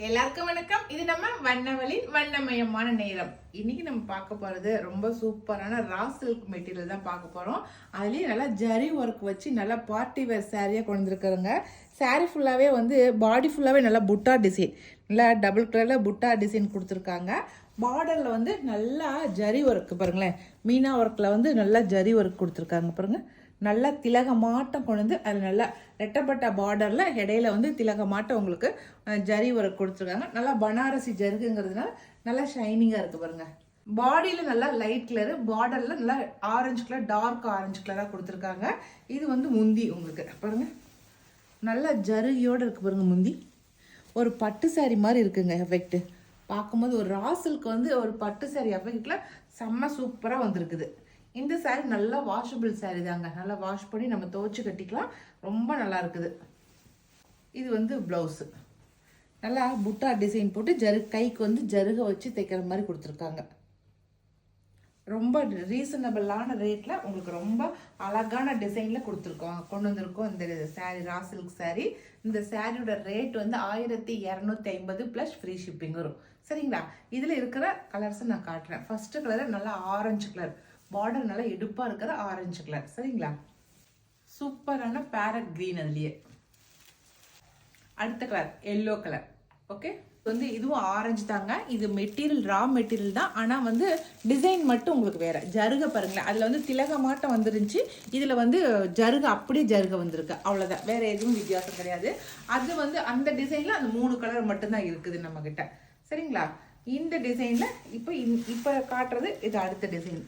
எல்லாருக்கும் வணக்கம். இது நம்ம வண்ணவழின் வண்ணமயமான நேரம். இன்னைக்கு நம்ம பார்க்க போறது ரொம்ப சூப்பரான ரா சில்க் மெட்டீரியல் தான் பார்க்க போறோம். அதுலயே நல்லா ஜரி ஒர்க் வச்சு நல்லா பார்ட்டி வேர் சாரியா கொண்டு வந்துருக்குறோங்க. சாரி ஃபுல்லாவே வந்து பாடி ஃபுல்லாவே நல்லா புட்டா டிசைன், நல்லா டபுள் கலர்ல புட்டா டிசைன் கொடுத்துருக்காங்க. பார்டர்ல வந்து நல்லா ஜரி ஒர்க் பாருங்களேன், மீனா ஒர்க்ல வந்து நல்லா ஜரி ஒர்க் கொடுத்துருக்காங்க பாருங்க. நல்லா திலகமாட்டம் கொண்டு வந்து அதில் நல்லா ரெட்டப்பட்ட பார்டரில் இடையில வந்து திலகமாட்டம் உங்களுக்கு ஜரி ஒர்க் கொடுத்துருக்காங்க. நல்லா பனாரசி ஜருகுங்கிறதுனால நல்லா ஷைனிங்காக இருக்குது பாருங்க. பாடியில் நல்லா லைட் கலரு, பார்டரில் நல்லா ஆரஞ்சு கலர், டார்க் ஆரஞ்சு கலராக கொடுத்துருக்காங்க. இது வந்து முந்தி உங்களுக்கு பாருங்க, நல்லா ஜருகியோடு இருக்குது பாருங்க. முந்தி ஒரு பட்டு சாரி மாதிரி இருக்குங்க எஃபெக்ட். பார்க்கும்போது ஒரு ரா சில்க் வந்து ஒரு பட்டு சாரி எஃபெக்டில் செம்ம சூப்பராக வந்திருக்குது. இந்த சாரீ நல்லா வாஷபிள் சாரீ தாங்க, நல்லா வாஷ் பண்ணி நம்ம துவைச்சு கட்டிக்கலாம். ரொம்ப நல்லா இருக்குது. இது வந்து ப்ளவுஸு நல்லா புட்டா டிசைன் போட்டு கைக்கு வந்து ஜருகை வச்சு தைக்கிற மாதிரி கொடுத்துருக்காங்க. ரொம்ப ரீசனபிளான ரேட்டில் உங்களுக்கு ரொம்ப அழகான டிசைனில் கொண்டு வந்திருக்கோம் இந்த சாரீ, ரா சில்க் சாரீ. இந்த சாரியோட ரேட் வந்து 1250 ப்ளஸ் ஃப்ரீ ஷிப்பிங் வரும். சரிங்களா? இதில் இருக்கிற கலர்ஸை நான் காட்டுறேன். ஃபர்ஸ்ட் கலர் நல்லா ஆரஞ்சு கலர், பார்டர் நல்லா எடுப்பாக இருக்கிற ஆரஞ்சு கலர். சரிங்களா? சூப்பரான பேரட் கிரீன். அதுலயே அடுத்த கலர் எல்லோ கலர். ஓகே, வந்து இதுவும் ஆரஞ்சு தாங்க. இது மெட்டீரியல் ரா மெட்டீரியல் தான், ஆனால் வந்து டிசைன் மட்டும் உங்களுக்கு வேற. ஜருகை பாருங்களேன், அதில் வந்து திலகமாட்டம் வந்துருந்துச்சு, இதில் வந்து ஜருகை அப்படியே ஜருகை வந்திருக்கு, அவ்வளோதான். வேற எதுவும் வித்தியாசம் கிடையாது. அது வந்து அந்த டிசைனில் அந்த 3 கலர் மட்டும்தான் இருக்குது நம்ம கிட்ட. சரிங்களா? இந்த டிசைனில் இப்போ காட்டுறது இது அடுத்த டிசைன்.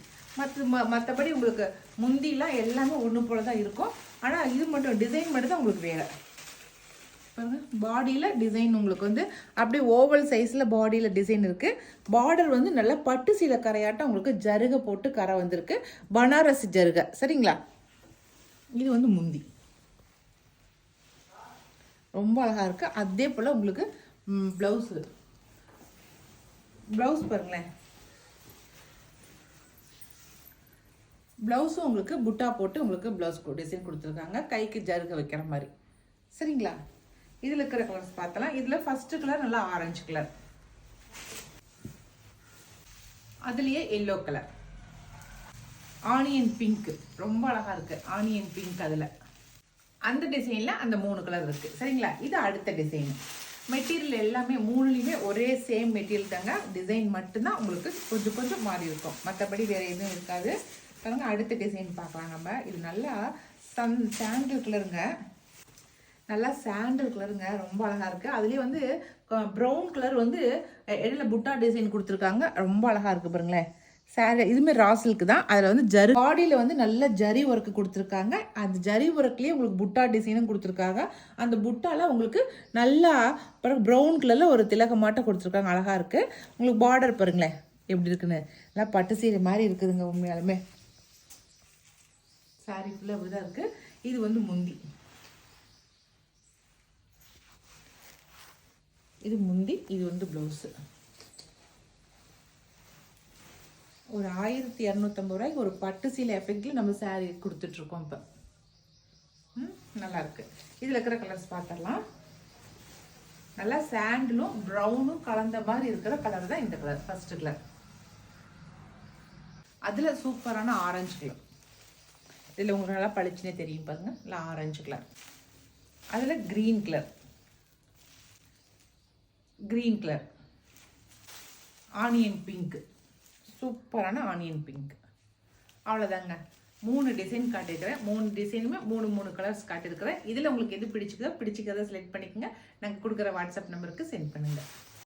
மற்றபடி உங்களுக்கு முந்திலாம் எல்லாமே ஒன்று போல தான் இருக்கும். ஆனால் இது மட்டும் டிசைன் மட்டும் தான் உங்களுக்கு வேறு. பாடியில் டிசைன் உங்களுக்கு வந்து அப்படியே ஓவல் சைஸில் பாடியில் டிசைன் இருக்குது. பார்டர் வந்து நல்லா பட்டு சீலை கரையாட்டம் உங்களுக்கு ஜருகை போட்டு கரை வந்திருக்கு, பனாரசி ஜருகை. சரிங்களா? இது வந்து முந்தி ரொம்ப அழகாக இருக்குது. அதே போல் உங்களுக்கு ப்ளவுஸ் பாருங்களேன். ப்ளவுஸும் உங்களுக்கு புட்டா போட்டு உங்களுக்கு ப்ளவுஸ் டிசைன் கொடுத்துருக்காங்க, கைக்கு ஜருகை வைக்கிற மாதிரி. சரிங்களா? இதில் இருக்கிற கலர்ஸ் பார்த்தலாம். இதில் ஃபர்ஸ்ட் கலர் நல்லா ஆரஞ்சு கலர், அதுலேயே எல்லோ கலர், ஆனியன் பிங்க் ரொம்ப அழகாக இருக்குது. ஆனியன் பிங்க் அதில் அந்த டிசைனில் அந்த 3 கலர் இருக்குது. சரிங்களா? இது அடுத்த டிசைன். மெட்டீரியல் எல்லாமே 3லையுமே ஒரே சேம் மெட்டீரியல் தாங்க. டிசைன் மட்டும்தான் உங்களுக்கு கொஞ்சம் கொஞ்சம் மாறி இருக்கும், மற்றபடி வேறு எதுவும் இருக்காது. பாருங்க, அடுத்த டிசைன் பார்க்கலாம் நம்ம. இது நல்லா சாண்டில் கலருங்க, நல்லா சாண்டில் கலருங்க, ரொம்ப அழகாக இருக்குது. அதுலேயே வந்து ப்ரௌன் கலர் வந்து இடையில புட்டா டிசைன் கொடுத்துருக்காங்க, ரொம்ப அழகாக இருக்குது பாருங்களேன். சாரி இதுமாரி ரா சில்க் தான். அதில் வந்து பாடியில் வந்து நல்ல ஜரி ஒர்க்கு கொடுத்துருக்காங்க. அந்த ஜரி ஒர்க்லேயே உங்களுக்கு புட்டா டிசைனும் கொடுத்துருக்காங்க. அந்த புட்டாவில் உங்களுக்கு நல்லா ப்ரௌன் கலரில் ஒரு திலகமாட்டம் கொடுத்துருக்காங்க, அழகாக இருக்குது. உங்களுக்கு பார்டர் பாருங்களேன் எப்படி இருக்குன்னு, நல்லா பட்டு சீரை மாதிரி இருக்குதுங்க. உண்மையாலுமே சாரி ஃபுல்லாக அப்படி தான் இருக்குது. இது வந்து முந்தி, இது முந்தி, இது வந்து ப்ளவுஸு. ஒரு 1250 ரூபாய்க்கு ஒரு பட்டு சீலை எஃபெக்டில் நம்ம சாரீ கொடுத்துட்ருக்கோம் இப்போ. நல்லாயிருக்கு. இதில் இருக்கிற கலர்ஸ் பார்த்துடலாம். நல்லா சாண்டிலும் ப்ரௌனும் கலந்த மாதிரி இருக்கிற கலர் தான் இந்த கலர், ஃபர்ஸ்ட் கலர். அதில் சூப்பரான ஆரஞ்சு கலர், இதில் உங்களுக்கு நல்லா பளிச்சுனே தெரியும் பாருங்க, நல்லா ஆரஞ்சு கலர். அதில் க்ரீன் கலர், ஆனியன் பிங்க், சூப்பரான ஆனியன் பிங்க். அவ்வளோதாங்க. 3 டிசைன் காட்டியிருக்கிறேன். 3 டிசைனுமே 3 கலர்ஸ் காட்டியிருக்கிறேன். இதில் உங்களுக்கு எது பிடிச்சிக்கிறத செலக்ட் பண்ணிக்கோங்க. நாங்கள் கொடுக்குற வாட்ஸ்அப் நம்பருக்கு சென்ட் பண்ணுங்கள்.